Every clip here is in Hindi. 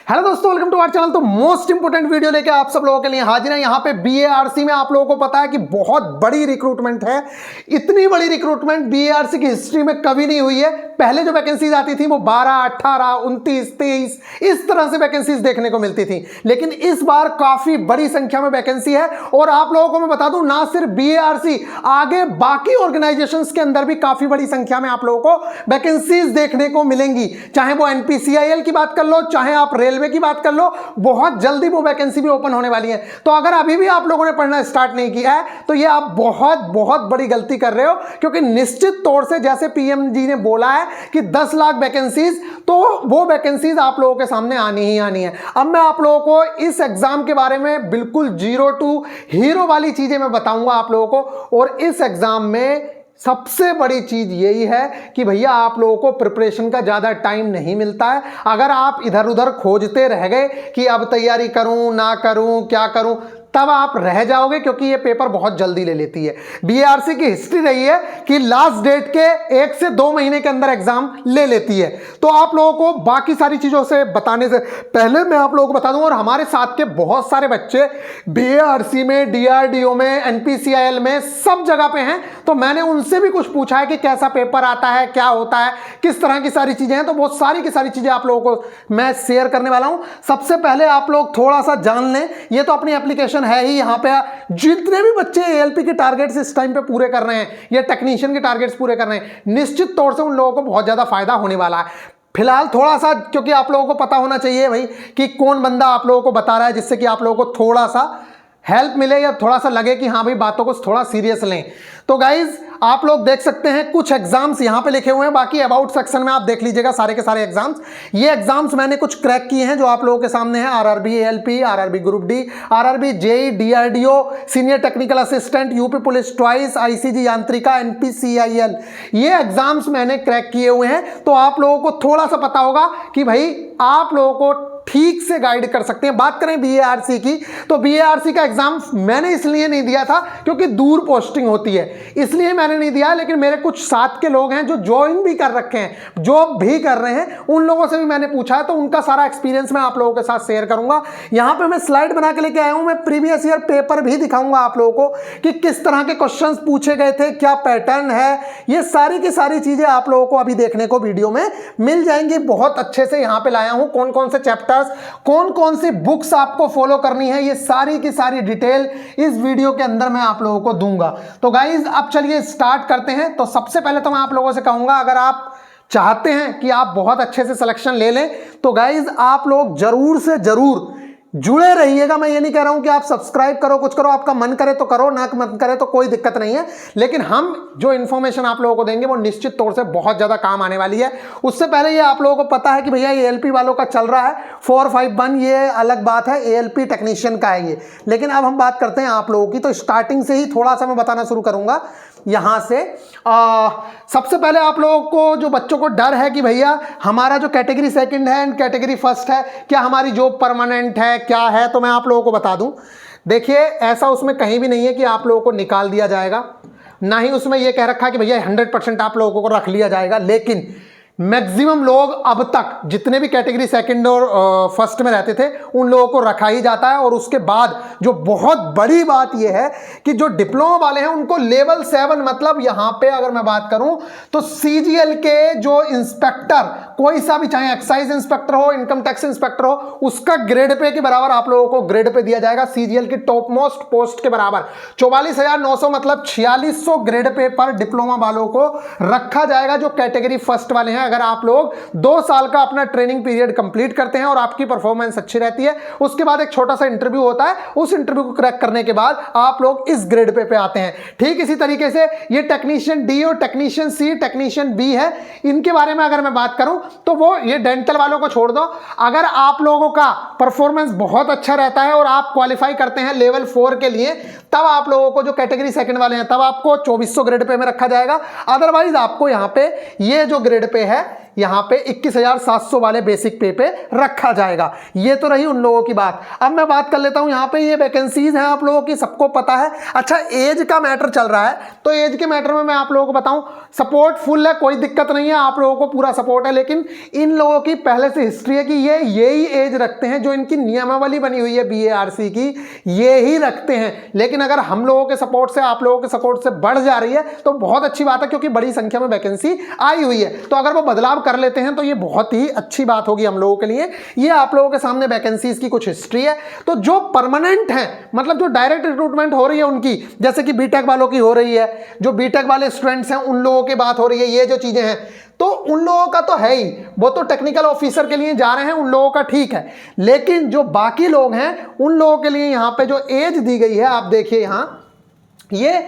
हेलो दोस्तों, वेलकम टू आवर चैनल। तो मोस्ट इंपोर्टेंट वीडियो लेके आप सब लोगों के लिए हाजिर है। यहाँ पे बीएआरसी में आप लोगों को पता है कि बहुत बड़ी रिक्रूटमेंट है। इतनी बड़ी रिक्रूटमेंट बीएआरसी की हिस्ट्री में कभी नहीं हुई है। पहले जो वैकेंसीज आती थी वो 12, 18, 29, 23 इस तरह से वैकेंसीज देखने को मिलती थी, लेकिन इस बार काफी बड़ी संख्या में वैकेंसी है। और आप लोगों को मैं बता दूं, ना सिर्फ बीएआरसी, आगे बाकी ऑर्गेनाइजेशंस के अंदर भी काफी बड़ी संख्या में आप लोगों को वैकेंसीज देखने को मिलेंगी। चाहे वो एनपीसीआईएल की बात कर लो, चाहे आप रेलवे की बात कर लो, बहुत जल्दी वो वैकेंसी भी ओपन होने वाली है। तो अगर अभी भी आप लोगों ने पढ़ना स्टार्ट नहीं किया है तो ये आप बहुत बहुत बड़ी गलती कर रहे हो, क्योंकि निश्चित तौर से जैसे पीएम जी ने बोला है कि 10 लाख वैकेंसीज, तो वो वैकेंसीज आप लोगों के सामने आनी ही आनी है। अब मैं आप लोगों को इस एग्जाम के बारे में बिल्कुल 0 टू हीरो वाली चीजें मैं बताऊंगा आप लोगों को। और इस एग्जाम में सबसे बड़ी चीज यही है कि भैया आप लोगों को प्रिपरेशन का ज्यादा टाइम नहीं मिलता है। अगर आप इधर उधर खोजते रह गए कि अब तैयारी करूं ना करूं क्या करूं, तब आप रह जाओगे, क्योंकि ये पेपर बहुत जल्दी ले लेती है। बीएआरसी की हिस्ट्री रही है कि लास्ट डेट के 1 से 2 महीने के अंदर एग्जाम ले लेती है। तो आप लोगों को बाकी सारी चीजों से बताने से पहले मैं आप लोगों को बता दूं, और हमारे साथ के बहुत सारे बच्चे बीएआरसी में, डीआरडीओ में, एनपीसीआईएल में सब जगह पे हैं। तो मैंने उनसे भी कुछ पूछा है कि कैसा पेपर आता है, क्या होता है, किस तरह की सारी चीजें हैं। तो बहुत सारी की सारी चीजें आप लोगों को मैं शेयर करने वाला हूं। सबसे पहले आप लोग थोड़ा सा जान लें, ये तो अपनी एप्लीकेशन है ही। यहां पे जितने भी बच्चे एएलपी के टारगेट्स इस टाइम पे पूरे कर रहे हैं या टेक्नीशियन के टारगेट्स पूरे कर रहे हैं, निश्चित तौर से उन लोगों को बहुत ज्यादा फायदा होने वाला है। फिलहाल थोड़ा सा, क्योंकि आप लोगों को पता होना चाहिए भाई कि कौन बंदा आप लोगों को बता रहा है, जिससे कि आप लोगों को थोड़ा सा हेल्प मिले या थोड़ा सा लगे कि हाँ भाई बातों को थोड़ा सीरियस लें। तो गाइज आप लोग देख सकते हैं कुछ एग्जाम्स यहां पे लिखे हुए हैं, बाकी अबाउट सेक्शन में आप देख लीजिएगा सारे के सारे एग्जाम्स। ये एग्जाम्स मैंने कुछ क्रैक किए हैं जो आप लोगों के सामने हैं। RRB ALP, RRB group D, RRB JE, DRDO, senior technical assistant, UP police twice, ICG यांत्रिका, एनपीसीआईएल, ये एग्जाम्स मैंने क्रैक किए हुए हैं। तो आप लोगों को थोड़ा सा पता होगा कि भाई आप लोगों को ठीक से गाइड कर सकते हैं। बात करें बीएआरसी की, तो बीएआरसी का एग्जाम मैंने इसलिए नहीं दिया था क्योंकि दूर पोस्टिंग होती है, इसलिए मैंने नहीं दिया। लेकिन मेरे कुछ साथ के लोग हैं जो ज्वाइन भी कर रखे हैं, जॉब भी कर रहे हैं, उन लोगों से भी मैंने पूछा है। तो उनका सारा एक्सपीरियंस मैं आप लोगों के साथ शेयर करूंगा। यहां पे मैं स्लाइड बना के लेके आया हूं। मैं प्रीवियस ईयर पेपर भी दिखाऊंगा आप लोगों को कि किस तरह के क्वेश्चन पूछे गए थे, क्या पैटर्न है। ये सारी की सारी चीजें आप लोगों को अभी देखने को वीडियो में मिल जाएंगी। बहुत अच्छे से यहां पे लाया हूं कौन कौन से चैप्टर, कौन कौन सी बुक्स आपको फॉलो करनी है, ये सारी की सारी डिटेल इस वीडियो के अंदर मैं आप लोगों को दूंगा। तो गाइज अब चलिए स्टार्ट करते हैं। तो सबसे पहले तो मैं आप लोगों से कहूंगा, अगर आप चाहते हैं कि आप बहुत अच्छे से सिलेक्शन ले लें तो गाइज आप लोग जरूर से जरूर जुड़े रहिएगा। मैं ये नहीं कह रहा हूं कि आप सब्सक्राइब करो, कुछ करो, आपका मन करे तो करो, ना मन करे तो कोई दिक्कत नहीं है। लेकिन हम जो इन्फॉर्मेशन आप लोगों को देंगे वो निश्चित तौर से बहुत ज्यादा काम आने वाली है। उससे पहले ये आप लोगों को पता है कि भैया ये एएलपी वालों का चल रहा है 451, ये अलग बात है, एएलपी टेक्नीशियन का है ये। लेकिन अब हम बात करते हैं आप लोगों की। तो स्टार्टिंग से ही थोड़ा सा मैं बताना शुरू करूंगा यहां से। सबसे पहले आप लोगों को, जो बच्चों को डर है कि भैया हमारा जो कैटेगरी सेकंड है एंड कैटेगरी फर्स्ट है, क्या हमारी जॉब परमानेंट है, क्या है, तो मैं आप लोगों को बता दूं। देखिए, ऐसा उसमें कहीं भी नहीं है कि आप लोगों को निकाल दिया जाएगा, ना ही उसमें यह कह रखा है कि भैया 100% आप लोगों को रख लिया जाएगा। लेकिन मैक्सिमम लोग अब तक जितने भी कैटेगरी सेकंड और फर्स्ट में रहते थे उन लोगों को रखा ही जाता है। और उसके बाद जो बहुत बड़ी बात यह है कि जो डिप्लोमा वाले हैं उनको लेवल 7, मतलब यहां पे अगर मैं बात करूं तो सीजीएल के जो इंस्पेक्टर, कोई सा भी, चाहे एक्साइज इंस्पेक्टर हो, इनकम टैक्स इंस्पेक्टर हो, उसका ग्रेड पे के बराबर आप लोगों को ग्रेड पे दिया जाएगा। सीजीएल की टॉप मोस्ट पोस्ट के बराबर 44,900 मतलब 4600 ग्रेड पे पर डिप्लोमा वालों को रखा जाएगा, जो कैटेगरी फर्स्ट वाले हैं। अगर आप लोग 2 साल का अपना ट्रेनिंग पीरियड कंप्लीट करते हैं और आपकी परफॉर्मेंस अच्छी रहती है, उसके बाद एक छोटा सा इंटरव्यू होता है, उस इंटरव्यू को क्रैक करने के बाद आप लोग इस ग्रेड पे आते हैं। ठीक इसी तरीके से ये टेक्नीशियन डी और टेक्नीशियन सी, टेक्नीशियन बी है। इनके बारे में अगर मैं बात करूं तो वो, ये डेंटल वालों को छोड़ दो, अगर आप लोगों का परफॉर्मेंस बहुत अच्छा रहता है और आप क्वालिफाई करते हैं लेवल 4 के लिए, तब आप लोगों को, जो कैटेगरी सेकंड वाले हैं, तब आपको 2400 ग्रेड पे में रखा जाएगा। अदरवाइज आपको यहां पे ये जो ग्रेड पे है यहाँ पे 21,700 वाले बेसिक पे रखा जाएगा। ये तो रही उन लोगों की बात। अब मैं बात कर लेता हूँ यहाँ पे ये वैकेंसीज हैं आप लोगों की, सबको पता है। अच्छा, एज का मैटर चल रहा है, तो एज के मैटर में मैं आप लोगों को बताऊं, सपोर्ट फुल है, कोई दिक्कत नहीं है, आप लोगों को पूरा सपोर्ट है। लेकिन इन लोगों की पहले से हिस्ट्री है कि ये यही एज रखते हैं, जो इनकी नियमावली बनी हुई है बीएआरसी की, ये ही रखते हैं। लेकिन अगर हम लोगों के सपोर्ट से, आप लोगों के सपोर्ट से बढ़ जा रही है तो बहुत अच्छी बात है, क्योंकि बड़ी संख्या में वैकेंसी आई हुई है। तो अगर वो बदलाव कर लेते हैं तो ये बहुत ही अच्छी बात होगी हम लोगों के लिए। ये आप लोगों के सामने वैकेंसीज की कुछ हिस्ट्री है। तो जो परमानेंट है, मतलब जो डायरेक्ट रिक्रूटमेंट हो रही है उनकी, जैसे कि बीटेक वालों की हो रही है, जो बीटेक वाले स्टूडेंट्स हैं उन लोगों की बात हो रही है, ये जो चीजें हैं, तो उन लोगों का तो है ही, वो तो टेक्निकल ऑफिसर के लिए जा रहे हैं, उन लोगों का ठीक है। लेकिन जो बाकी लोग हैं उन लोगों के लिए यहाँ पे जो एज दी गई है, आप देखिए यहाँ, ये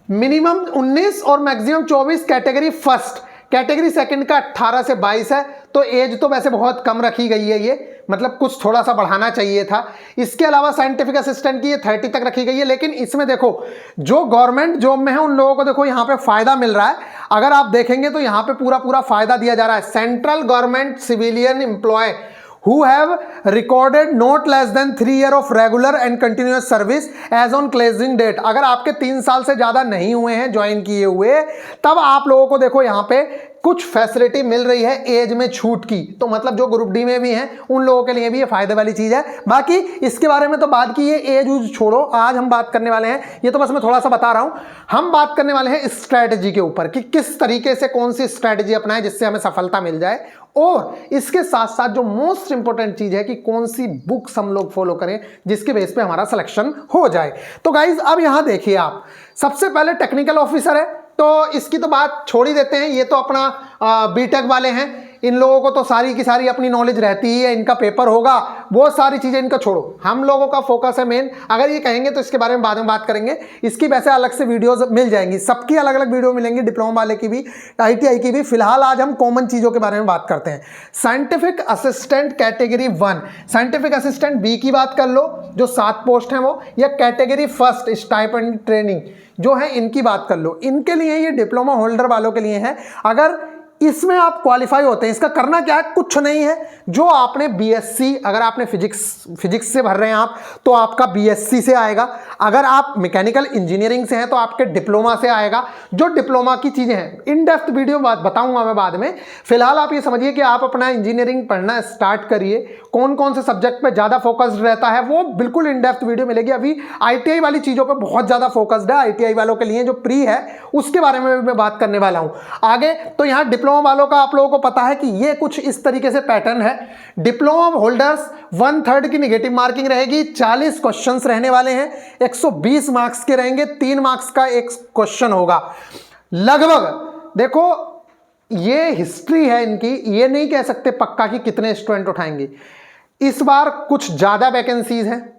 मिनिमम 19 और maximum 24 category first, category second का 18 से 22 है। तो एज तो वैसे बहुत कम रखी गई है, ये मतलब कुछ थोड़ा सा बढ़ाना चाहिए था। इसके अलावा साइंटिफिक असिस्टेंट की ये 30 तक रखी गई है। लेकिन इसमें देखो, जो गवर्नमेंट जॉब में है उन लोगों को देखो यहाँ पे फायदा मिल रहा है। अगर आप देखेंगे तो यहाँ पे पूरा फायदा दिया जा रहा है। Central government civilian employee who have recorded not less than 3 years of regular and continuous service as on closing date। अगर आपके 3 साल से ज्यादा नहीं हुए हैं ज्वाइन किए हुए, तब आप लोगों को देखो यहाँ पे कुछ फैसिलिटी मिल रही है एज में छूट की। तो मतलब जो ग्रुप डी में भी हैं उन लोगों के लिए भी ये फायदे वाली चीज है। बाकी इसके बारे में तो बात की, ये एज यूज छोड़ो, आज हम बात करने वाले हैं, ये तो बस मैं थोड़ा सा बता रहा हूं, हम बात करने वाले हैं स्ट्रैटेजी के ऊपर कि किस तरीके से कौन सी स्ट्रैटेजी अपनाएं जिससे हमें सफलता मिल जाए। और इसके साथ साथ जो मोस्ट इंपॉर्टेंट चीज है कि कौन सी बुक्स हम लोग फॉलो करें जिसके बेस पे हमारा सिलेक्शन हो जाए। तो गाइज अब यहां देखिए आप, सबसे पहले टेक्निकल ऑफिसर है, तो इसकी तो बात छोड़ ही देते हैं, ये तो अपना बीटेक वाले हैं, इन लोगों को तो सारी की सारी अपनी नॉलेज रहती ही है, इनका पेपर होगा, वो सारी चीजें इनका छोड़ो। हम लोगों का फोकस है मेन, अगर ये कहेंगे तो इसके बारे में बाद में बात करेंगे। इसकी वैसे अलग से वीडियोस मिल जाएंगी, सबकी अलग अलग वीडियो मिलेंगी, डिप्लोमा वाले की भी, ITI की भी। फिलहाल आज हम कॉमन चीजों के बारे में बात करते हैं। Scientific assistant category 1, scientific assistant B की बात कर लो, जो 7 पोस्ट हैं वो, या कैटेगरी फर्स्ट स्टाइपेंड ट्रेनिंग जो है इनकी बात कर लो। इनके लिए ये डिप्लोमा होल्डर वालों के लिए है। अगर इसमें आप क्वालिफाई होते हैं, इसका करना क्या है, कुछ नहीं है, जो आपने बीएससी, अगर आपने फिजिक्स से भर रहे हैं आप तो आपका बीएससी से आएगा, अगर आप मैकेनिकल इंजीनियरिंग से हैं तो आपके डिप्लोमा से आएगा। जो डिप्लोमा की चीजें हैं, इन डेप्थ वीडियो बताऊंगा मैं बाद में। फिलहाल आप ये समझिए कि आप अपना इंजीनियरिंग पढ़ना स्टार्ट करिए, कौन कौन से सब्जेक्ट पे ज्यादा फोकस्ड रहता है वो बिल्कुल इन डेप्थ वीडियो मिलेगी। अभी ITI वाली चीजों पे बहुत ज्यादा फोकस्ड है, ITI वालों के लिए जो प्री है उसके बारे में मैं बात करने वाला हूं आगे। तो यहाँ डिप्लोमा वालों का आप लोगों को पता है कि ये कुछ इस तरीके से पैटर्न है। डिप्लोमा होल्डर्स 1/3 की नेगेटिव मार्किंग रहेगी, 40 क्वेश्चंस रहने वाले हैं, 120 मार्क्स के रहेंगे, 3 मार्क्स का एक क्वेश्चन होगा लगभग। देखो ये हिस्ट्री है इनकी, ये नहीं कह सकते पक्का कि कितने स्टूडेंट उठाएंगे। इस बार कुछ ज्यादा वैकेंसीज हैं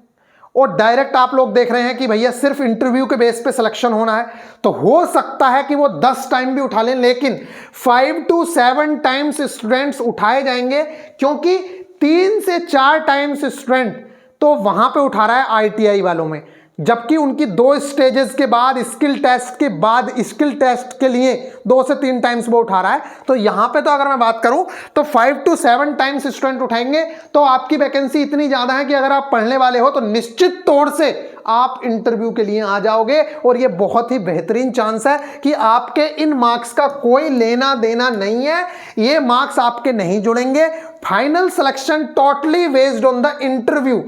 और डायरेक्ट आप लोग देख रहे हैं कि भैया सिर्फ इंटरव्यू के बेस पे सिलेक्शन होना है, तो हो सकता है कि वो 10 टाइम भी उठा लें, लेकिन 5 to 7 टाइम्स स्टूडेंट्स उठाए जाएंगे, क्योंकि 3 से 4 टाइम्स स्टूडेंट तो वहां पे उठा रहा है ITI वालों में, जबकि उनकी 2 स्टेजेस के बाद, स्किल टेस्ट के बाद, स्किल टेस्ट के लिए 2 से 3 टाइम्स वो उठा रहा है। तो यहां पे तो अगर मैं बात करूं तो 5 to 7 टाइम्स स्टूडेंट उठाएंगे, तो आपकी वैकेंसी इतनी ज्यादा है कि अगर आप पढ़ने वाले हो तो निश्चित तौर से आप इंटरव्यू के लिए आ जाओगे। और ये बहुत ही बेहतरीन चांस है कि आपके इन मार्क्स का कोई लेना देना नहीं है, ये मार्क्स आपके नहीं जुड़ेंगे। Final selection totally based on the interview,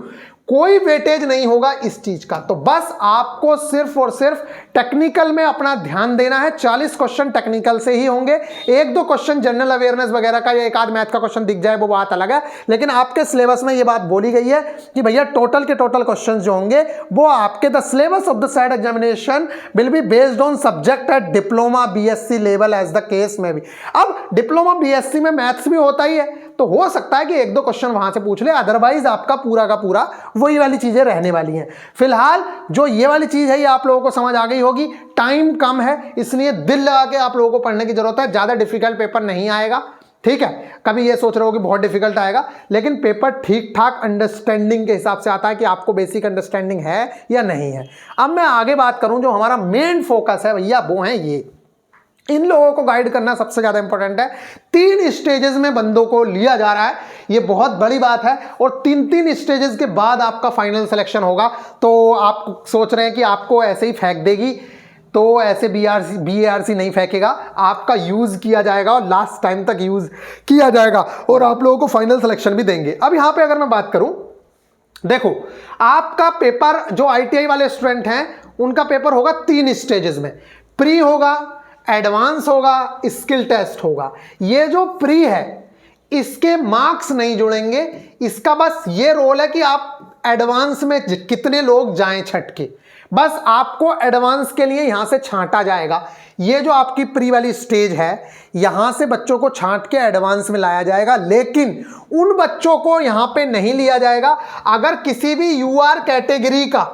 कोई वेटेज नहीं होगा इस चीज का। तो बस आपको सिर्फ और सिर्फ टेक्निकल में अपना ध्यान देना है। 40 क्वेश्चन टेक्निकल से ही होंगे, 1-2 क्वेश्चन जनरल अवेयरनेस वगैरह का या एक आध मैथ का क्वेश्चन दिख जाए वो बात अलग है, लेकिन आपके सिलेबस में ये बात बोली गई है कि भैया टोटल के टोटल क्वेश्चन जो होंगे वो आपके the syllabus of the said examination will be based on subject at diploma BSc level as the case में भी। अब डिप्लोमा BSc में मैथ्स भी होता ही है, तो हो सकता है कि 1-2 क्वेश्चन वहां से पूछ ले, अदरवाइज आपका पूरा का पूरा वही वाली चीजें रहने वाली हैं। फिलहाल जो ये वाली चीज है ये आप लोगों को समझ आ गई होगी। टाइम कम है, इसलिए दिल लगा के आप लोगों को पढ़ने की जरूरत है। ज्यादा डिफिकल्ट पेपर नहीं आएगा, ठीक है। कभी ये सोच रहे हो कि बहुत डिफिकल्ट आएगा, लेकिन पेपर ठीक ठाक अंडरस्टैंडिंग के हिसाब से आता है कि आपको बेसिक अंडरस्टैंडिंग है या नहीं है। अब मैं आगे बात करूं, जो हमारा मेन फोकस है भैया वो है ये इन लोगों को गाइड करना सबसे ज्यादा इंपॉर्टेंट है। 3 स्टेजेस में बंदों को लिया जा रहा है, ये बहुत बड़ी बात है। और 3 स्टेजेस के बाद आपका फाइनल सिलेक्शन होगा। तो आप सोच रहे हैं कि आपको ऐसे ही फेंक देगी, तो ऐसे BARC नहीं फेंकेगा, आपका यूज किया जाएगा और लास्ट टाइम तक यूज किया जाएगा और आप लोगों को फाइनल सिलेक्शन भी देंगे। अब यहां पे अगर मैं बात करूं, देखो आपका पेपर जो ITI वाले स्टूडेंट हैं उनका पेपर होगा 3 स्टेजेस में, प्री होगा, एडवांस होगा, स्किल टेस्ट होगा। ये जो प्री है इसके मार्क्स नहीं जुड़ेंगे, इसका बस ये रोल है कि आप एडवांस में कितने लोग जाएं छट के, बस आपको एडवांस के लिए यहां से छांटा जाएगा। ये जो आपकी प्री वाली स्टेज है यहां से बच्चों को छांट के एडवांस में लाया जाएगा, लेकिन उन बच्चों को यहां पे नहीं लिया जाएगा अगर किसी भी UR कैटेगरी का,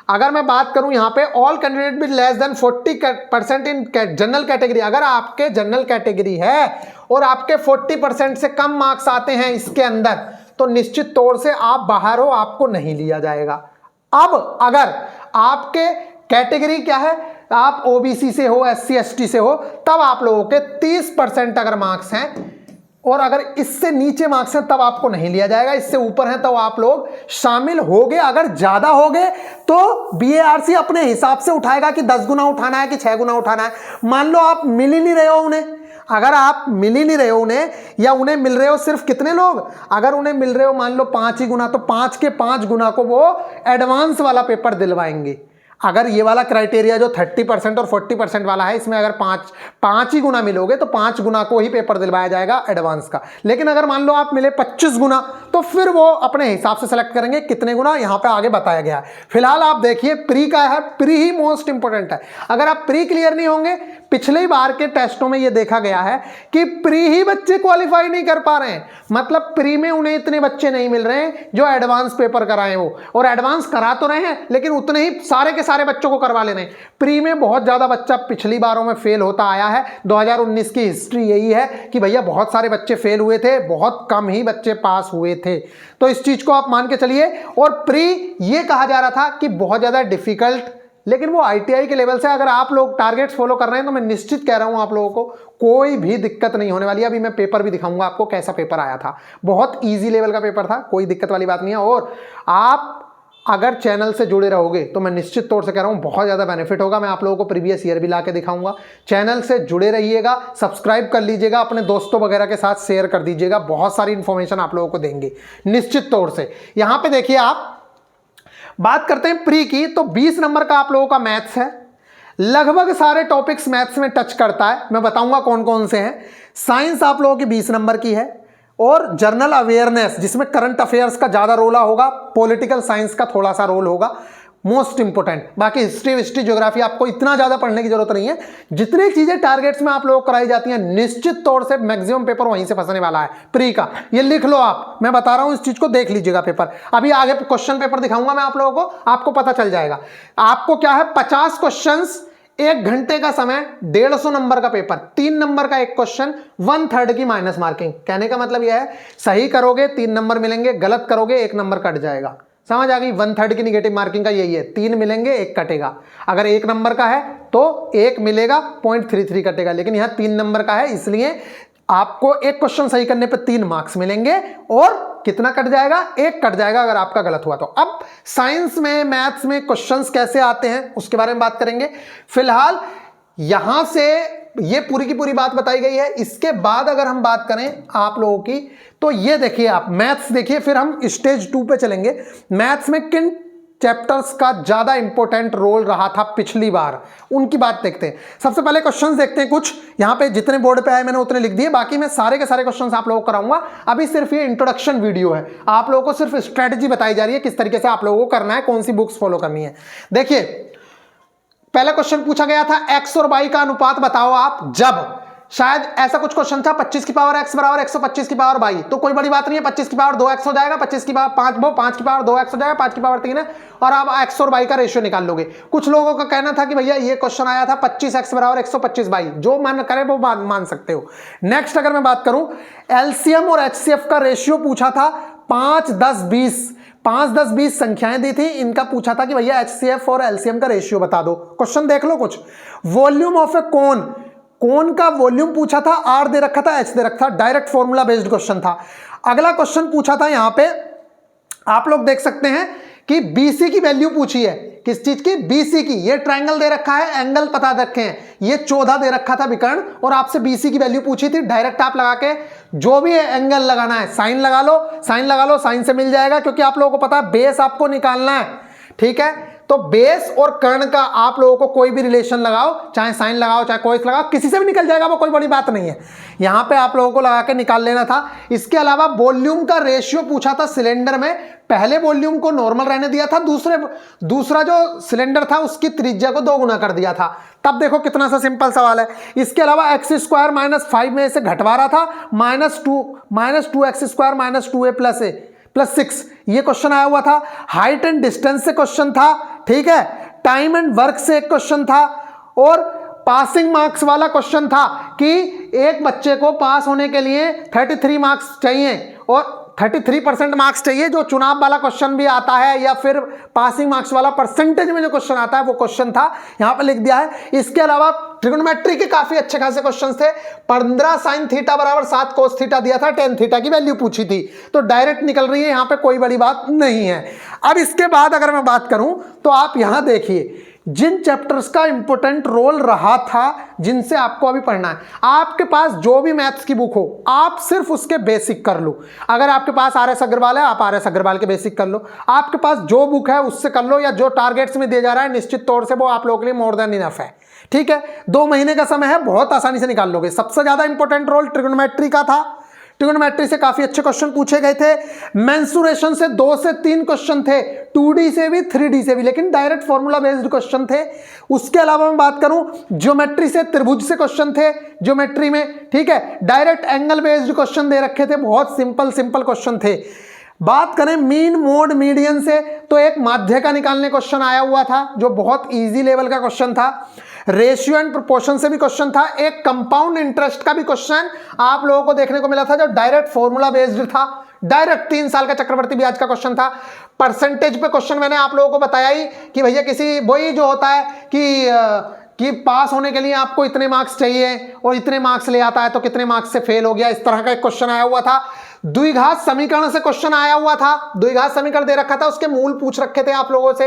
अगर मैं बात करूं यहां पे all candidate with less than 40% in general category, अगर आपके जनरल कैटेगरी है और आपके 40% से कम मार्क्स आते हैं इसके अंदर, तो निश्चित तौर से आप बाहर हो, आपको नहीं लिया जाएगा। अब अगर आपके कैटेगरी क्या है, आप OBC से हो, SC ST से हो, तब आप लोगों के 30% अगर मार्क्स हैं और अगर इससे नीचे मार्क्स हैं तब आपको नहीं लिया जाएगा, इससे ऊपर हैं तो आप लोग शामिल होगे। अगर ज्यादा होगे तो BARC अपने हिसाब से उठाएगा कि 10 गुना उठाना है कि 6 गुना उठाना है। मान लो आप मिल ही नहीं रहे हो उन्हें, अगर आप मिल ही नहीं रहे हो उन्हें, या उन्हें मिल रहे हो सिर्फ कितने लोग, अगर उन्हें मिल रहे हो मान लो 5 ही गुना, तो 5 के 5 गुना को वो एडवांस वाला पेपर दिलवाएंगे। अगर ये वाला क्राइटेरिया जो 30% और 40% वाला है, इसमें अगर 5 ही गुना मिलोगे तो 5 गुना को ही पेपर दिलवाया जाएगा एडवांस का। लेकिन अगर मान लो आप मिले 25 गुना, तो फिर वो अपने हिसाब से सेलेक्ट करेंगे कितने गुना, यहां पे आगे बताया गया है। फिलहाल आप देखिए प्री का है, प्री ही मोस्ट इंपोर्टेंट है। अगर आप प्री क्लियर नहीं होंगे, पिछले बार के टेस्टों में ये देखा गया है कि प्री ही बच्चे क्वालिफाई नहीं कर पा रहे हैं, मतलब प्री में उन्हें इतने बच्चे नहीं मिल रहे हैं जो एडवांस पेपर कराएं वो, और एडवांस करा तो रहे हैं लेकिन उतने ही सारे के सारे बच्चों को करवा लेने। प्री में बहुत ज्यादा बच्चा पिछली बारों में फेल होता आया है। 2019 की हिस्ट्री यही है कि भैया बहुत सारे बच्चे फेल हुए थे, बहुत कम ही बच्चे पास हुए थे। तो इस चीज को आप मान के चलिए। और प्री ये कहा जा रहा था कि बहुत ज्यादा डिफिकल्ट, लेकिन वो ITI के लेवल से अगर आप लोग टारगेट्स फॉलो कर रहे हैं तो मैं निश्चित कह रहा हूं आप लोगों को कोई भी दिक्कत नहीं होने वाली है। अभी मैं पेपर भी दिखाऊंगा आपको कैसा पेपर आया था, बहुत इजी लेवल का पेपर था, कोई दिक्कत वाली बात नहीं है। और आप अगर चैनल से जुड़े रहोगे तो मैं निश्चित तौर से कह रहा हूं बहुत ज़्यादा बेनिफिट होगा। मैं आप लोगों को प्रीवियस ईयर भी ला के दिखाऊंगा। चैनल से जुड़े रहिएगा, सब्सक्राइब कर लीजिएगा, अपने दोस्तों वगैरह के साथ शेयर कर दीजिएगा, बहुत सारी इंफॉर्मेशन आप लोगों को देंगे निश्चित तौर से। यहां पे देखिए, आप बात करते हैं प्री की, तो 20 नंबर का आप लोगों का मैथ्स है, लगभग सारे टॉपिक्स मैथ्स में टच करता है, मैं बताऊंगा कौन कौन से हैं। साइंस आप लोगों की 20 नंबर की है, और जनरल अवेयरनेस जिसमें करंट अफेयर्स का ज्यादा रोल होगा, पॉलिटिकल साइंस का थोड़ा सा रोल होगा, मोस्ट इंपोर्टेंट। बाकी हिस्ट्री ज्योग्राफी आपको इतना ज्यादा पढ़ने की जरूरत नहीं है। जितनी चीजें टारगेट्स में आप लोगों को कराई जाती हैं निश्चित तौर से मैक्सिमम पेपर वहीं से फंसने वाला है प्री का, ये लिख लो आप, मैं बता रहा हूं, इस चीज को देख लीजिएगा पेपर। अभी आगे क्वेश्चन पेपर दिखाऊंगा मैं आप लोगों को, आपको पता चल जाएगा। आपको क्या है, 50 क्वेश्चन, 1 घंटे का समय, 150 नंबर का पेपर, 3 नंबर का एक क्वेश्चन, 1/3 की माइनस मार्किंग। कहने का मतलब यह है सही करोगे 3 नंबर मिलेंगे, गलत करोगे 1 नंबर कट जाएगा। समझ आ गई? 1/3 की निगेटिव मार्किंग का यही है, 3 मिलेंगे 1 कटेगा। अगर 1 नंबर का है तो 1 मिलेगा, 0.33 कटेगा, लेकिन यहां 3 नंबर का है इसलिए आपको एक क्वेश्चन सही करने पे 3 मार्क्स मिलेंगे और कितना कट जाएगा, 1 कट जाएगा अगर आपका गलत हुआ तो। अब साइंस में, मैथ्स में क्वेश्चंस कैसे आते हैं उसके बारे में बात करेंगे। फिलहाल यहां से ये पूरी की पूरी बात बताई गई है। इसके बाद अगर हम बात करें आप लोगों की, तो ये देखिए, आप मैथ्स देखिए, फिर हम स्टेज 2 पे चलेंगे। मैथ्स में किन चैप्टर्स का ज्यादा इंपॉर्टेंट रोल रहा था पिछली बार, उनकी बात देखते हैं। सबसे पहले क्वेश्चंस देखते हैं कुछ, यहां पे जितने बोर्ड पे आए मैंने उतने लिख दिए, बाकी मैं सारे के सारे क्वेश्चंस आप लोगों को कराऊंगा। अभी सिर्फ ये इंट्रोडक्शन वीडियो है, आप लोगों को सिर्फ स्ट्रेटजी बताई जा रही है किस तरीके से आप लोगों को करना है, कौन सी बुक्स फॉलो करनी है। देखिए, पहला क्वेश्चन पूछा गया था x और y का अनुपात बताओ आप, जब, शायद ऐसा कुछ क्वेश्चन था 25 की पावर x बराबर 125 की पावर y, तो कोई बड़ी बात नहीं है, 25 की पावर 2x हो जाएगा, 25 की पावर 5 की पावर 2x हो जाएगा, 5 की पावर 3 है, और आप x और y का रेशियो निकाल लोगे। कुछ लोगों का कहना था कि भैया ये क्वेश्चन आया था 25x बराबर 125y, जो मन करे वो मान सकते हो। नेक्स्ट अगर मैं बात करूं, एलसीएम और एचसीएफ का रेशियो पूछा था 5, 10, 20, 5, 10, 20 संख्याएं दी थी, इनका पूछा था कि भैया एचसीएफ और एलसीएम का रेशियो बता दो। क्वेश्चन देख लो कुछ। वॉल्यूम ऑफ ए कोन कोन का वॉल्यूम पूछा था, आर दे रखा था, एच दे रखा था, डायरेक्ट फॉर्मूला बेस्ड क्वेश्चन था। अगला क्वेश्चन पूछा था यहां पे, आप लोग देख सकते हैं कि बीसी की वैल्यू पूछी है, किस चीज की, बीसी की। ये ट्रायंगल दे रखा है, एंगल पता रखे हैं, ये 14 दे रखा था विकर्ण, और आपसे बीसी की वैल्यू पूछी थी। डायरेक्ट आप लगा के जो भी एंगल लगाना है, साइन लगा लो, साइन लगा लो, साइन से मिल जाएगा, क्योंकि आप लोगों को पता है बेस आपको निकालना है, ठीक है। तो बेस और कर्ण का आप लोगों को कोई भी रिलेशन लगाओ, चाहे साइन लगाओ चाहे कोस लगाओ, किसी से भी निकल जाएगा, वो कोई बड़ी बात नहीं है। यहां पे आप लोगों को लगा के निकाल लेना था। इसके अलावा वॉल्यूम का रेशियो पूछा था सिलेंडर में, पहले वॉल्यूम को नॉर्मल रहने दिया था, दूसरा जो सिलेंडर था उसकी त्रिज्या को 2 गुना कर दिया था। तब देखो कितना सा सिंपल सवाल है। इसके अलावा एक्स स्क्वायर माइनस 5 में से घटवा रहा था, -2 x square minus 2a plus 6, ये क्वेश्चन आया हुआ था। हाइट एंड डिस्टेंस से क्वेश्चन था, ठीक है। टाइम एंड वर्क से एक क्वेश्चन था, और पासिंग मार्क्स वाला क्वेश्चन था कि एक बच्चे को पास होने के लिए 33 मार्क्स चाहिए और 33% मार्क्स चाहिए, जो चुनाव वाला क्वेश्चन भी आता है, या फिर पासिंग मार्क्स वाला परसेंटेज में जो क्वेश्चन आता है वो क्वेश्चन था, यहां पे लिख दिया है। इसके अलावा ट्रिग्नोमेट्री के काफी अच्छे खासे क्वेश्चंस थे। 15 sin थीटा बराबर 7 cos थीटा दिया था, tan थीटा की वैल्यू पूछी थी, तो डायरेक्ट निकल रही है, यहां पे कोई बड़ी बात नहीं है। अब इसके बाद अगर मैं बात करूं तो आप यहां देखिए, जिन चैप्टर्स का इंपॉर्टेंट रोल रहा था, जिनसे आपको अभी पढ़ना है, आपके पास जो भी मैथ्स की बुक हो, आप सिर्फ उसके बेसिक कर लो। अगर आपके पास RS अग्रवाल है, आप RS अग्रवाल के बेसिक कर लो। आपके पास जो बुक है उससे कर लो, या जो टारगेट्स में दिया जा रहा है निश्चित तौर से वो आप लोगों के लिए मोर देन इनफ है, ठीक है। 2 महीने का समय है, बहुत आसानी से निकाल लोगे। सबसे ज्यादा इंपॉर्टेंट रोल ट्रिग्नोमेट्री का था। ट्रिग्नोमेट्री से काफी अच्छे क्वेश्चन पूछे गए थे। मेंसुरेशन से 2 से 3 क्वेश्चन थे, 2D से भी 3D से भी, लेकिन डायरेक्ट फॉर्मूला बेस्ड क्वेश्चन थे। उसके अलावा मैं बात करूं, ज्योमेट्री से त्रिभुज से क्वेश्चन थे ज्योमेट्री में, ठीक है। डायरेक्ट एंगल बेस्ड क्वेश्चन दे रखे थे, बहुत सिंपल क्वेश्चन थे। बात करें मीन मोड मीडियन से, तो एक माध्य का निकालने क्वेश्चन आया हुआ था, जो बहुत इजी लेवल का क्वेश्चन था। रेशियो एंड प्रोपोर्शन से भी क्वेश्चन था। एक कंपाउंड इंटरेस्ट का भी क्वेश्चन आप लोगों को देखने को मिला था, जो डायरेक्ट फॉर्मूला बेस्ड था। डायरेक्ट 3 साल का चक्रवर्ती ब्याज का क्वेश्चन था। परसेंटेज पे क्वेश्चन मैंने आप लोगों को बताया ही कि भैया किसी वही जो होता है कि पास होने के लिए आपको इतने मार्क्स चाहिए और इतने मार्क्स ले आता है तो कितने मार्क्स से फेल हो गया, इस तरह का एक क्वेश्चन आया हुआ था। द्विघात समीकरण से क्वेश्चन आया हुआ था, द्विघात समीकरण दे रखा था, उसके मूल पूछ रखे थे आप लोगों से।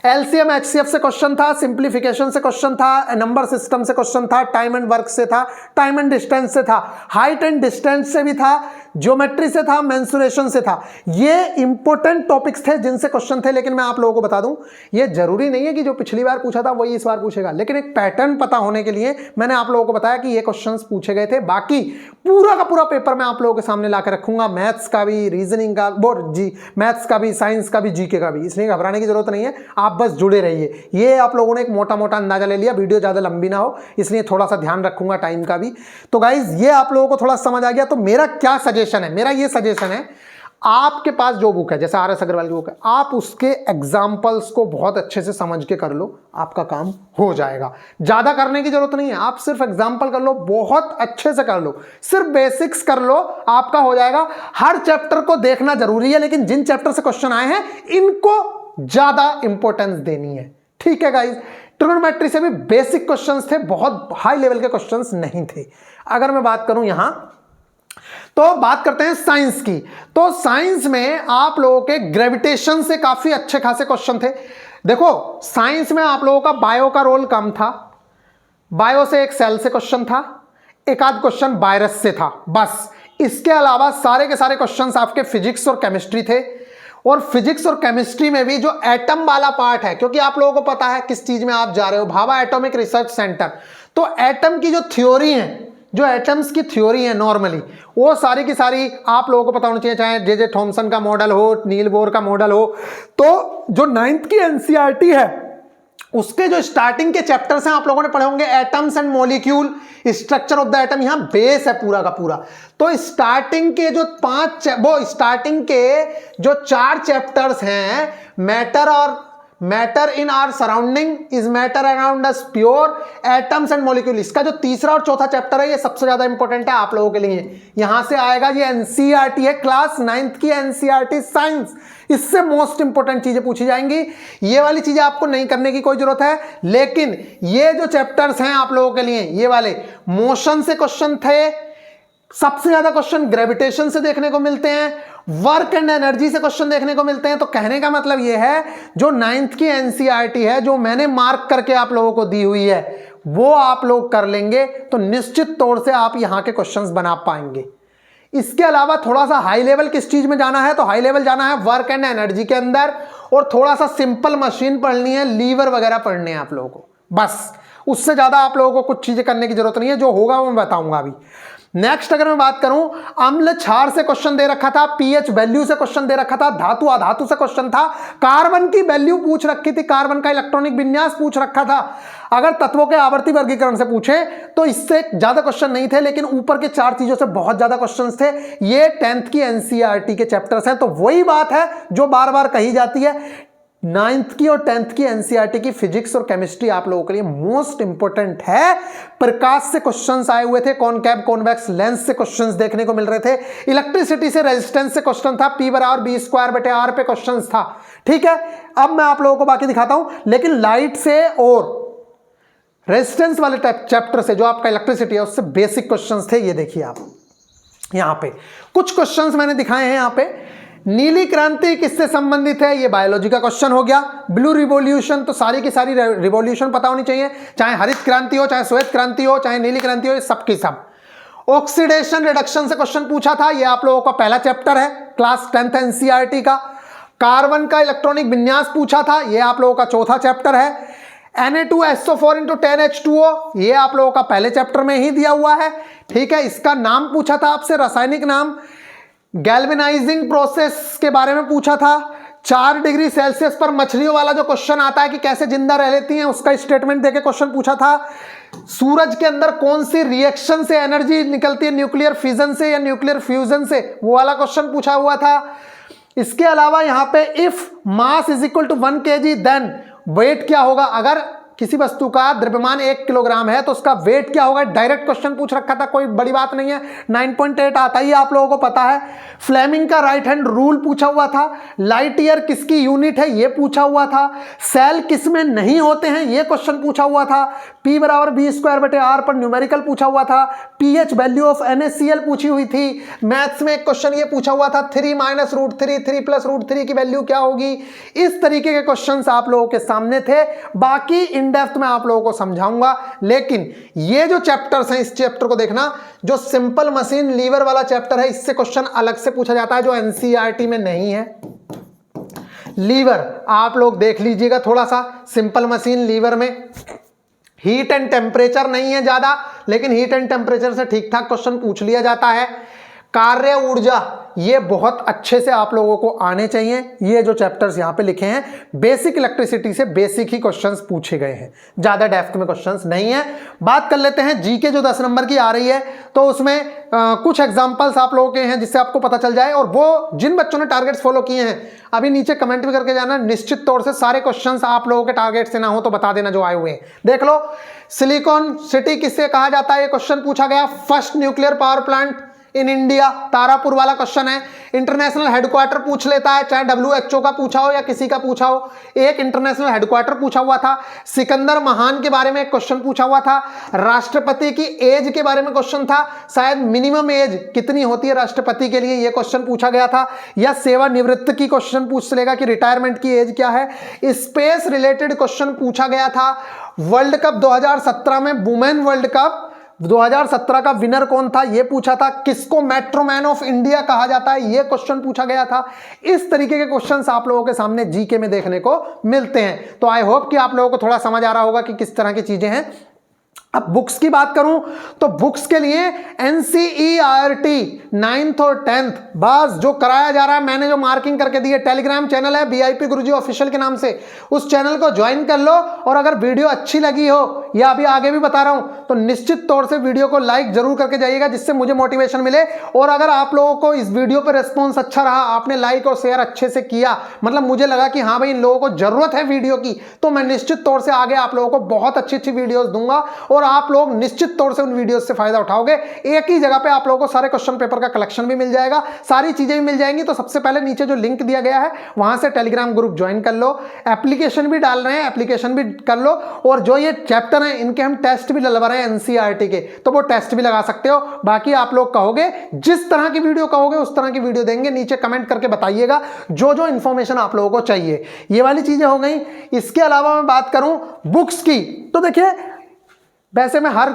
एलसीएम एचसीएफ से क्वेश्चन था, सिंप्लीफिकेशन से क्वेश्चन था, नंबर सिस्टम से क्वेश्चन था, टाइम एंड वर्क से था, टाइम एंड डिस्टेंस से था, हाइट एंड डिस्टेंस से भी था, ज्योमेट्री से था, मेंसुरेशन से था। ये इंपॉर्टेंट टॉपिक्स थे जिनसे क्वेश्चन थे। लेकिन मैं आप लोगों को बता दूं, ये जरूरी नहीं है कि जो पिछली बार पूछा था वही इस बार पूछेगा, लेकिन एक पैटर्न पता होने के लिए मैंने आप लोगों को बताया कि ये क्वेश्चंस पूछे गए थे। बाकी पूरा का पूरा पेपर मैं आप लोगों के सामने ला के रखूंगा, मैथ्स का भी, रीजनिंग का, मैथ्स का भी, साइंस का भी, जीके का भी, इसलिए घबराने की जरूरत नहीं है, आप बस जुड़े रहिए। ये आप लोगों ने एक मोटा मोटा अंदाजा ले लिया, वीडियो ज्यादा लंबी ना हो इसलिए थोड़ा सा ध्यान रखूंगा टाइम का भी। तो गाइज ये आप लोगों को थोड़ा समझ आ गया। तो मेरा क्या सजेशन है, मेरा ये सजेशन है, आपके पास जो बुक है, जैसे RS अग्रवाल की बुक है, आप उसके एग्जाम्पल्स को बहुत अच्छे से समझ के कर लो, आपका काम हो जाएगा। ज्यादा करने की जरूरत नहीं है, आप सिर्फ एग्जाम्पल कर लो, बहुत अच्छे से कर लो, सिर्फ बेसिक्स कर लो, आपका हो जाएगा। हर चैप्टर को देखना जरूरी है, लेकिन जिन चैप्टर से क्वेश्चन आए हैं इनको ज्यादा इंपॉर्टेंस देनी है, ठीक है गाइज। ट्रिग्नोमेट्री से भी बेसिक क्वेश्चंस थे, बहुत हाई लेवल के क्वेश्चंस नहीं थे। अगर मैं बात करूं यहां, तो बात करते हैं साइंस की। तो साइंस में आप लोगों के ग्रेविटेशन से काफी अच्छे खासे क्वेश्चन थे। देखो साइंस में आप लोगों का बायो का रोल कम था, बायो से एक सेल से क्वेश्चन था, एक आध क्वेश्चन वायरस से था, बस। इसके अलावा सारे के सारे क्वेश्चंस आपके फिजिक्स और केमिस्ट्री थे। और फिजिक्स और केमिस्ट्री में भी जो एटम वाला पार्ट है, क्योंकि आप लोगों को पता है किस चीज में आप जा रहे हो, भाभा एटॉमिक रिसर्च सेंटर, तो एटम की जो थ्योरी है, जो एटम्स की थ्योरी है नॉर्मली, वो सारी की सारी आप लोगों को पता होनी चाहिए, चाहे जे थॉमसन का मॉडल हो, नील बोर का मॉडल हो। तो जो 9th की एनसीईआरटी है उसके जो स्टार्टिंग के चैप्टर्स हैं आप लोगों ने पढ़े होंगे, atoms and molecule, structure of the atom, यहां बेस है पूरा का पूरा। तो स्टार्टिंग के जो 4 चैप्टर्स हैं, मैटर और matter in our surrounding, is matter around us pure, atoms and molecule. इसका जो तीसरा और चौथा चैप्टर है ये सबसे ज्यादा इंपॉर्टेंट है आप लोगों के लिए। यहां से आएगा, ये एनसीईआरटी है, क्लास 9th की एनसीईआरटी साइंस, इससे मोस्ट इंपॉर्टेंट चीजें पूछी जाएंगी। ये वाली चीजें आपको नहीं करने की कोई जरूरत है, लेकिन ये जो चैप्टर्स हैं आप लोगों के लिए, ये वाले मोशन से क्वेश्चन थे, सबसे ज्यादा क्वेश्चन ग्रेविटेशन से देखने को मिलते हैं, वर्क एंड एनर्जी से क्वेश्चन देखने को मिलते हैं। तो कहने का मतलब यह है, जो 9th की एनसीईआरटी है, जो मैंने मार्क करके आप लोगों को दी हुई है, वो आप लोग कर लेंगे तो निश्चित तौर से आप यहां के क्वेश्चंस बना पाएंगे। इसके अलावा थोड़ा सा हाई लेवल किस चीज में जाना है, तो हाई लेवल जाना है वर्क एंड एनर्जी के अंदर, और थोड़ा सा सिंपल मशीन पढ़नी है, लीवर वगैरह पढ़ने हैं आप लोगों को, बस। उससे ज्यादा आप लोगों को कुछ चीजें करने की जरूरत नहीं है, जो होगा वो मैं बताऊंगा अभी। नेक्स्ट अगर मैं बात करूं, अम्ल क्षार से क्वेश्चन दे रखा था, पीएच वैल्यू से क्वेश्चन दे रखा था, धातु अधातु से क्वेश्चन था, कार्बन की वैल्यू पूछ रखी थी, कार्बन का इलेक्ट्रॉनिक विन्यास पूछ रखा था। अगर तत्वों के आवर्ती वर्गीकरण से पूछे तो इससे ज्यादा क्वेश्चन नहीं थे, लेकिन ऊपर के 4 चीजों से बहुत ज्यादा क्वेश्चंस थे। ये 10th की एनसीईआरटी के चैप्टर्स हैं। तो वही बात है जो बार बार कही जाती है, 9th की और 10th की एनसीईआरटी की फिजिक्स और केमिस्ट्री आप लोगों के लिए मोस्ट इंपोर्टेंट है। प्रकाश से क्वेश्चंस आए हुए थे, कॉनकैव कॉन्वेक्स लेंस से क्वेश्चंस देखने को मिल रहे थे, इलेक्ट्रिसिटी से रेजिस्टेंस से क्वेश्चन था, P/V² पे क्वेश्चंस था। ठीक है, अब मैं आप लोगों को बाकी दिखाता हूं, लेकिन लाइट से और रेजिस्टेंस वाले चैप्टर से, जो आपका इलेक्ट्रिसिटी है, उससे बेसिक क्वेश्चंस थे। ये देखिए आप यहां पे कुछ क्वेश्चंस मैंने दिखाए हैं। यहां पे नीली क्रांति किससे संबंधित है, ये बायोलॉजी का क्वेश्चन हो गया। ब्लू रिवॉल्यूशन, तो सारी की सारी रिवॉल्यूशन पता होनी चाहिए, चाहे हरित क्रांति हो, चाहे श्वेत क्रांति हो, चाहे नीली क्रांति हो, ये सबकी सब। ऑक्सीडेशन रिडक्शन से क्वेश्चन पूछा था, ये आप लोगों का पहला चैप्टर है क्लास 10th एनसीईआरटी का। कार्बन का इलेक्ट्रॉनिक विन्यास पूछा था, ये आप लोगों का चौथा चैप्टर है। Na2SO4 × 10H2O, ये आप लोगों का पहले चैप्टर में ही दिया हुआ है। ठीक है, इसका नाम पूछा था आपसे, रासायनिक नाम। गैल्वेनाइजिंग प्रोसेस के बारे में पूछा था। 4 डिग्री सेल्सियस पर मछलियों वाला जो क्वेश्चन आता है कि कैसे जिंदा रह लेती हैं, उसका स्टेटमेंट देके क्वेश्चन पूछा था। सूरज के अंदर कौन सी रिएक्शन से एनर्जी निकलती है, न्यूक्लियर फिजन से या न्यूक्लियर फ्यूजन से, वो वाला क्वेश्चन पूछा हुआ था। इसके अलावा यहां पे if mass is equal to 1 kg then weight क्या होगा, अगर किसी वस्तु का द्रव्यमान 1 किलोग्राम है तो उसका वेट क्या होगा, डायरेक्ट क्वेश्चन पूछ रखा था, कोई बड़ी बात नहीं है। 9.8 आता ही आप लोगों को पता है। फ्लेमिंग का राइट हैंड रूल पूछा हुआ था। लाइट ईयर किसकी यूनिट है, ये पूछा हुआ था। सेल किस में नहीं होते हैं, ये क्वेश्चन पूछा हुआ था। P/V² पर न्यूमेरिकल पूछा हुआ था। पीएच वैल्यू ऑफ NaCl पूछी हुई थी। मैथ्स में एक क्वेश्चन ये पूछा हुआ था, 3 - √3 3 + √3 की वैल्यू क्या होगी। इस तरीके के क्वेश्चंस आप लोगों के सामने थे। बाकी इन डेप्थ में आप लोगों को समझाऊंगा, लेकिन ये जो चैप्टर्स हैं, इस चैप्टर को देखना। जो सिंपल मशीन लीवर वाला चैप्टर है, इससे क्वेश्चन अलग से पूछा जाता है, जो एनसीईआरटी में नहीं है। लीवर आप लोग देख लीजिएगा थोड़ा सा। सिंपल मशीन लीवर में हीट एंड टेम्परेचर नहीं है ज्यादा, लेकिन हीट एंड टेम्परेचर से ठीक ठाक क्वेश्चन पूछ लिया जाता है। कार्य ऊर्जा, ये बहुत अच्छे से आप लोगों को आने चाहिए। ये जो चैप्टर्स यहाँ पे लिखे हैं, बेसिक इलेक्ट्रिसिटी से बेसिक ही क्वेश्चंस पूछे गए हैं, ज्यादा डेप्थ में क्वेश्चंस नहीं है। बात कर लेते हैं जीके जो 10 नंबर की आ रही है, तो उसमें कुछ एग्जांपल्स आप लोगों के हैं जिससे आपको पता चल जाए। और वो जिन बच्चों ने टारगेट्स फॉलो किए हैं, अभी नीचे कमेंट भी करके जाना, निश्चित तौर से सारे क्वेश्चंस आप लोगों के टारगेट से ना हो तो बता देना जो आए हुए हैं। देख लो, सिलिकॉन सिटी किससे कहा जाता है, ये क्वेश्चन पूछा गया। First nuclear power plant in India, Tarapur वाला क्वेश्चन है। इंटरनेशनल हेडक्वार्टर पूछ लेता है, चाहे WHO का पूछा हो या किसी का पूछा हो। एक इंटरनेशनल हेडक्वार्टर पूछा हुआ था। सिकंदर महान के बारे में एक क्वेश्चन पूछा हुआ था। राष्ट्रपति की एज के बारे में क्वेश्चन था, शायद मिनिमम एज कितनी होती है राष्ट्रपति के लिए, यह क्वेश्चन पूछा गया था। या सेवानिवृत्त की क्वेश्चन पूछ लेगा कि रिटायरमेंट की एज क्या है। स्पेस रिलेटेड क्वेश्चन पूछा गया था। वर्ल्ड कप 2017 में, वुमेन वर्ल्ड कप 2017 का विनर कौन था, यह पूछा था। किसको मेट्रोमैन ऑफ इंडिया कहा जाता है, यह क्वेश्चन पूछा गया था। इस तरीके के क्वेश्चंस आप लोगों के सामने जीके में देखने को मिलते हैं। तो आई होप कि आप लोगों को थोड़ा समझ आ रहा होगा कि किस तरह की चीजें हैं। अब बुक्स की बात करूं तो बुक्स के लिए NCERT 9th और 10th बस जो कराया जा रहा है, मैंने जो मार्किंग करके दी है, टेलीग्राम चैनल है VIP गुरुजी ऑफिशियल के नाम से, उस चैनल को ज्वाइन कर लो। और अगर वीडियो अच्छी लगी हो या अभी आगे भी बता रहा हूं तो निश्चित तौर से वीडियो को लाइक जरूर करके जाइएगा, जिससे मुझे मोटिवेशन मिले। और अगर आप लोगों को इस वीडियो पर रिस्पॉन्स अच्छा रहा, आपने लाइक और शेयर अच्छे से किया, मतलब मुझे लगा कि हाँ भाई इन लोगों को जरूरत है वीडियो की, तो मैं निश्चित तौर से आगे आप लोगों को बहुत अच्छी अच्छी वीडियोस दूंगा और आप लोग निश्चित तौर से उन वीडियोस से फायदा उठाओगे। एक ही जगह पे आप लोगों को सारे क्वेश्चन पेपर का कलेक्शन भी मिल जाएगा, सारी चीजें भी मिल जाएंगी। तो सबसे पहले नीचे जो लिंक दिया गया है वहां से टेलीग्राम ग्रुप ज्वाइन कर लो, एप्लीकेशन भी डाल रहे हैं, एप्लीकेशन भी कर लो। और जो ये चैप्टर हैं इनके हम टेस्ट भी लगा रहे हैं NCERT के, तो वो टेस्ट भी लगा सकते हो। बाकी आप लोग कहोगे, जिस तरह की वीडियो कहोगे उस तरह की वीडियो देंगे, नीचे कमेंट करके बताइएगा जो जो इंफॉर्मेशन आप लोगों को चाहिए। ये वाली चीजें हो गई। इसके अलावा मैं बात करूं बुक्स की, तो देखिए वैसे मैं हर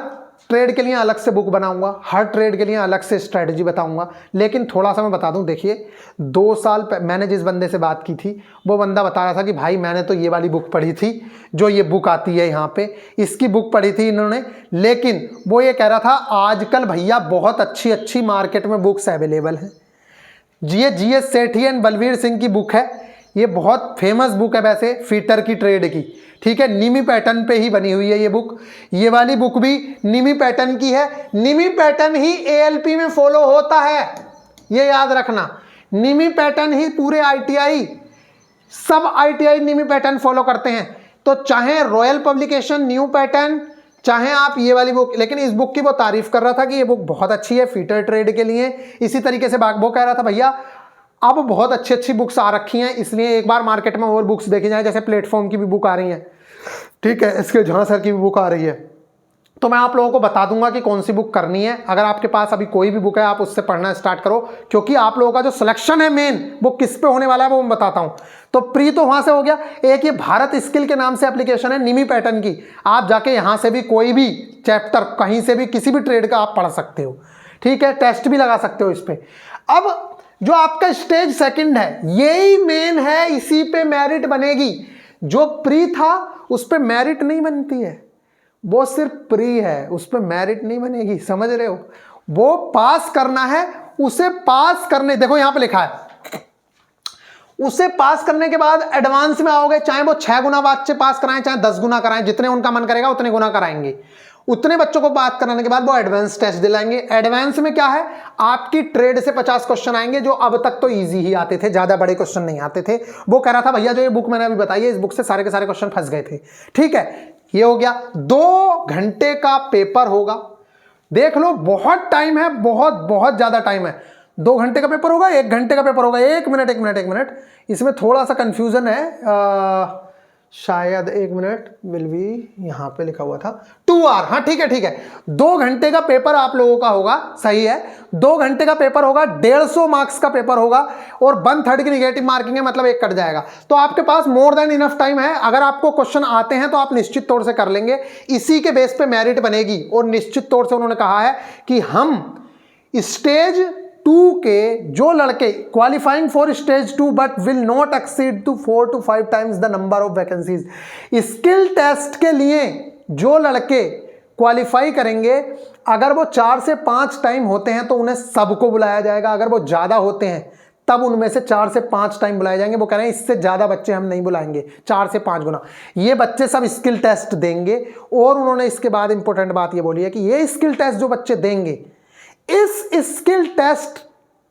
ट्रेड के लिए अलग से बुक बनाऊंगा, हर ट्रेड के लिए अलग से स्ट्रेटजी बताऊंगा, लेकिन थोड़ा सा मैं बता दूं, देखिए 2 साल मैंने जिस बंदे से बात की थी वो बंदा बता रहा था कि भाई मैंने तो ये वाली बुक पढ़ी थी, जो ये बुक आती है यहाँ पे, इसकी बुक पढ़ी थी इन्होंने, लेकिन वो ये कह रहा था आजकल भैया बहुत अच्छी अच्छी मार्केट में बुक्स अवेलेबल हैं। GS सेठी एंड बलवीर सिंह की बुक है, ये बहुत फेमस बुक है वैसे फीटर की ट्रेड की, ठीक है, निमी पैटर्न पे ही बनी हुई है ये बुक। ये वाली बुक भी निमी पैटर्न की है, निमी पैटर्न ही ALP में फॉलो होता है, ये याद रखना। निमी पैटर्न ही पूरे ITI, सब ITI निमी पैटर्न फॉलो करते हैं। तो चाहे रॉयल पब्लिकेशन न्यू पैटर्न, चाहे आप ये वाली बुक, लेकिन इस बुक की वो तारीफ कर रहा था कि ये बुक बहुत अच्छी है फीटर ट्रेड के लिए। इसी तरीके से वो कह रहा था भैया अब बहुत अच्छी अच्छी बुक्स आ रखी हैं, इसलिए एक बार मार्केट में और बुक्स देखी जाए, जैसे प्लेटफॉर्म की भी बुक आ रही है, ठीक है, इसके जहां सर की भी बुक आ रही है। तो मैं आप लोगों को बता दूंगा कि कौन सी बुक करनी है। अगर आपके पास अभी कोई भी बुक है आप उससे पढ़ना स्टार्ट करो, क्योंकि आप लोगों का जो सिलेक्शन है मेन वो किस पे होने वाला है वो मैं बताता हूं। तो प्री तो वहां से हो गया। एक ये भारत स्किल के नाम से एप्लीकेशन है निमी पैटर्न की, आप जाके यहां से भी कोई भी चैप्टर कहीं से भी किसी भी ट्रेड का आप पढ़ सकते हो, ठीक है, टेस्ट भी लगा सकते हो इस पे। अब जो आपका स्टेज सेकंड है यही मेन है, इसी पे मेरिट बनेगी। जो प्री था उस पे मेरिट नहीं बनती है, वो सिर्फ प्री है, उस पे मेरिट नहीं बनेगी, समझ रहे हो। वो पास करना है, उसे पास करने, देखो यहां पे लिखा है, उसे पास करने के बाद एडवांस में आओगे, चाहे वो 6 गुना बच्चे पास कराएं चाहे 10 गुना कराएं, जितने उनका मन करेगा उतने गुना कराएंगे। उतने बच्चों को बात कराने के बाद वो एडवांस टेस्ट दिलाएंगे। एडवांस में क्या है, आपकी ट्रेड से 50 क्वेश्चन आएंगे, जो अब तक तो इजी ही आते थे, ज्यादा बड़े क्वेश्चन नहीं आते थे। वो कह रहा था भैया जो ये बुक मैंने अभी बताई है, इस बुक से सारे के सारे क्वेश्चन फंस गए थे, ठीक है। ये हो गया, 2 घंटे का पेपर होगा, देख लो बहुत टाइम है, बहुत बहुत ज्यादा टाइम है। 2 घंटे का पेपर होगा, 1 घंटे का पेपर होगा। एक मिनट, इसमें थोड़ा सा कंफ्यूजन है, शायद 1 मिनट, विल बी यहाँ पे लिखा हुआ था 2 आवर, हाँ ठीक है। 2 घंटे का पेपर आप लोगों का होगा, सही है। 2 घंटे का पेपर होगा, 150 मार्क्स का पेपर होगा और 1/3 की निगेटिव मार्किंग है, मतलब 1 कट जाएगा। तो आपके पास मोर देन इनफ टाइम है। अगर आपको क्वेश्चन आते हैं तो आप निश्चित तौर से कर लेंगे, इसी के बेस पे मेरिट बनेगी। और निश्चित तौर से उन्होंने कहा है कि हम स्टेज 2 के जो लड़के qualifying for stage 2 but will not exceed to 4 to 5 times the number of vacancies, skill test के लिए जो लड़के क्वालिफाई करेंगे, अगर वो 4 से 5 टाइम होते हैं तो उन्हें सबको बुलाया जाएगा। अगर वो ज्यादा होते हैं तब उनमें से 4 से 5 टाइम बुलाए जाएंगे। वो कह रहे हैं इससे ज्यादा बच्चे हम नहीं बुलाएंगे, 4 से 5 गुना। ये बच्चे सब स्किल टेस्ट देंगे। और उन्होंने इसके बाद इंपॉर्टेंट बात ये बोली है कि ये स्किल टेस्ट जो बच्चे देंगे, इस स्किल टेस्ट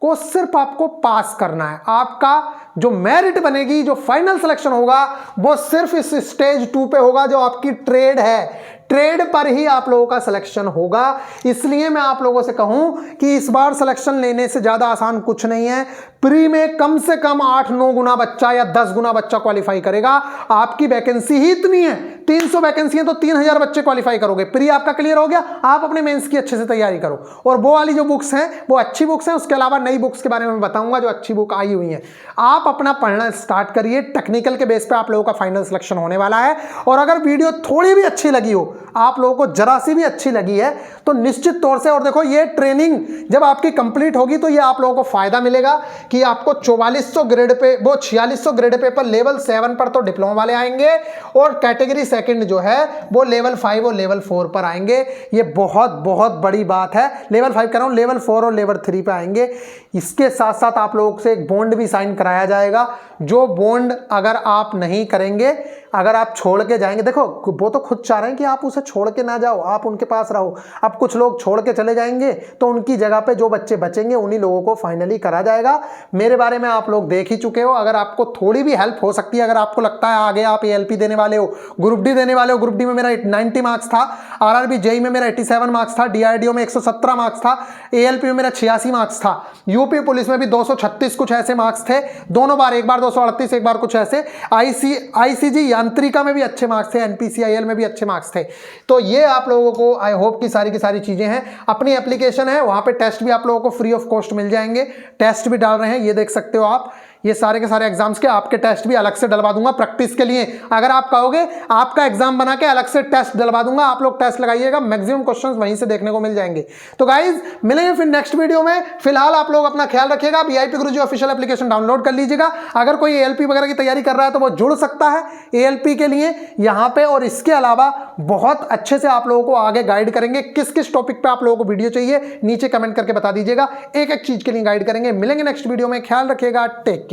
को सिर्फ आपको पास करना है। आपका जो मेरिट बनेगी, जो फाइनल सिलेक्शन होगा, वो सिर्फ इस स्टेज 2 पे होगा, जो आपकी ट्रेड है। ट्रेड पर ही आप लोगों का सिलेक्शन होगा। इसलिए मैं आप लोगों से कहूं कि इस बार सिलेक्शन लेने से ज्यादा आसान कुछ नहीं है। प्री में कम से कम 8-9 गुना बच्चा या 10 गुना बच्चा क्वालिफाई करेगा। आपकी वैकेंसी ही इतनी है, 300 वैकेंसी है, तो 3000 बच्चे क्वालिफाई करोगे। प्री आपका क्लियर हो गया, आप अपने मेंस की अच्छे से तैयारी करो। और वो वाली जो बुक्स हैं वो अच्छी बुक्स हैं, उसके अलावा नई बुक्स के बारे में बताऊंगा जो अच्छी बुक आई हुई है। आप अपना पढ़ना स्टार्ट करिए, टेक्निकल के बेस पे आप लोगों का फाइनल सिलेक्शन होने वाला है। और अगर वीडियो थोड़ी भी अच्छी लगी हो आप लोगों को जरा सी भी अच्छी लगी है तो निश्चित तौर से, और देखो ये ट्रेनिंग जब आपकी कंप्लीट होगी तो ये आप लोगों को फायदा मिलेगा कि आपको 4400 ग्रेड पे, वो 4600 ग्रेड पेपर लेवल 7 पर तो डिप्लोमा वाले आएंगे, और कैटेगरी सेकंड जो है वो लेवल 5 और लेवल 4 पर आएंगे। ये बहुत बहुत बड़ी बात है। लेवल 5 कर रहा हूं, लेवल 4 और लेवल 3 पे आएंगे। इसके साथ साथ आप लोगों से एक बॉन्ड भी साइन कराया जाएगा, जो बॉन्ड अगर आप नहीं करेंगे, अगर आप छोड़ के जाएंगे, देखो वो तो खुद चाह रहे हैं कि आप उसे छोड़ के ना जाओ, आप उनके पास रहो। अब कुछ लोग छोड़ के चले जाएंगे तो उनकी जगह पे जो बच्चे बचेंगे उन्हीं लोगों को फाइनली करा जाएगा। मेरे बारे में आप लोग देख ही चुके हो। अगर आपको थोड़ी भी हेल्प हो सकती है, अगर आपको लगता है आगे आप ALP देने वाले हो, ग्रुप डी देने वाले हो, ग्रुप डी में मेरा 90 मार्क्स था, RRB JEE में मेरा 87 मार्क्स था, DRDO में 117 मार्क्स था, ALP में मेरा 86 मार्क्स था, यूपी पुलिस में भी 236 कुछ ऐसे मार्क्स थे दोनों बार, एक बार 238, एक बार कुछ ऐसे, ICG यांत्रिका में भी अच्छे मार्क्स थे, NPCIL में भी अच्छे मार्क्स थे। तो ये आप लोगों को आई होप की सारी चीजें हैं। अपनी एप्लीकेशन है, वहां पे टेस्ट भी आप लोगों को फ्री ऑफ कॉस्ट मिल जाएंगे, टेस्ट भी डाल रहे हैं, ये देख सकते हो आप। ये सारे के सारे एग्जाम्स के आपके टेस्ट भी अलग से डलवा दूंगा प्रैक्टिस के लिए। अगर आप कहोगे आपका एग्जाम बना के अलग से टेस्ट डलवा दूंगा, आप लोग टेस्ट लगाइएगा, मैक्सिमम क्वेश्चंस वहीं से देखने को मिल जाएंगे। तो गाइज मिलेंगे फिर नेक्स्ट वीडियो में। फिलहाल आप लोग अपना ख्याल रखिएगा। VIP गुरुजी ऑफिशियल एप्लीकेशन डाउनलोड कर लीजिएगा। अगर कोई ALP वगैरह की तैयारी कर रहा है तो वो जुड़ सकता है ALP के लिए यहाँ पे, और इसके अलावा बहुत अच्छे से आप लोगों को आगे गाइड करेंगे। किस किस टॉपिक पे आप लोगों को वीडियो चाहिए नीचे कमेंट करके बता दीजिएगा, एक एक चीज के लिए गाइड करेंगे। मिलेंगे नेक्स्ट वीडियो में, ख्याल रखिएगा, टेक केयर।